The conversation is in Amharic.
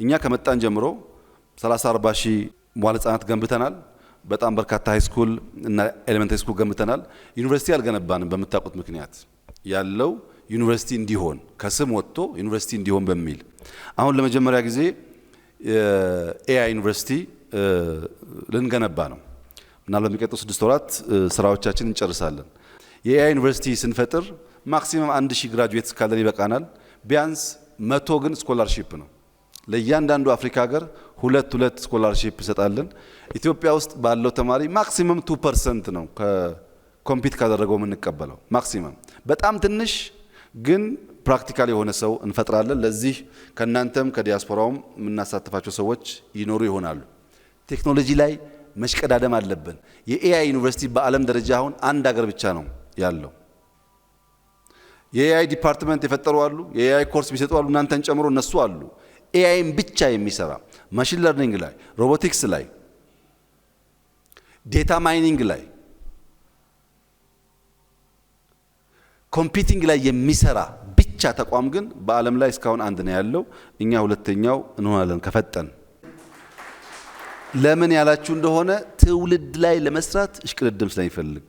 እኛ ከመጣን ጀምሮ 30-40 ሺህ መዋዕለ ሕጻናት ገንብተናል። በጣም በርካታ ሃይ ስኩል እና ኤሌመንተሪ ስኩል ገንብተናል። ዩኒቨርሲቲ አልገነባንም። በመታቆት ምክንያት ያለው ዩኒቨርሲቲ እንዲሆን ከስም ወጥቶ ዩኒቨርሲቲ እንዲሆን በሚል አሁን ለመጀመሪያ ጊዜ ኤአይ ዩኒቨርሲቲ ልንገነባ ነው። ምናልባት በሚቀጥሉት 6 ወራት ስራዎቻችንን እንጨርሳለን። የኤአይ ዩኒቨርሲቲ ስንፈጥር ማክሲመም 1000 ግራጁዌትስ ካለን ይበቃናል። ቢያንስ 100 ግን ስኮላርሺፕ ነው። ለእያንዳንዱ አፍሪካ ሀገር 2 ስኮላርሺፕ እንሰጣለን። ኢትዮጵያ ውስጥ ባለው ተማሪ ማክሲመም 2% ነው ከኮምፒት ካደረገው የምንቀበለው ማክሲመም። በጣም ትንሽ ግን ፕራክቲካል የሆነ ሰው እንፈጥራለን። ለዚህ ከናንተም ከዲያስፖራውም የምናሳትፋቸው ሰዎች ይኖሩ ይሆናሉ። ቴክኖሎጂ ላይ መሽቀዳደም አለብን። የኤአይ ዩኒቨርሲቲ በዓለም ደረጃ አሁን አንድ ሀገር ብቻ ነው ያለው። የኤአይ ዲፓርትመንት የፈጠሩ አሉ፣ የኤአይ ኮርስ የሚሰጡ አሉ፣ እናንተን ጨምሮ እነሱ አሉ። ኤአይን ብቻ የሚሰራ ማሽን ለርኒንግ ላይ፣ ሮቦቲክስ ላይ፣ ዴታ ማይኒንግ ላይ፣ ኮምፒውቲንግ ላይ የሚሰራ ብቻ ተቋም ግን በዓለም ላይ እስካሁን አንድ ነው ያለው። እኛ ሁለተኛው እንሆናለን ከፈጠን። ለምን ያላችሁ እንደሆነ ትውልድ ላይ ለመስራት እሽቅድድም ስለሚፈልግ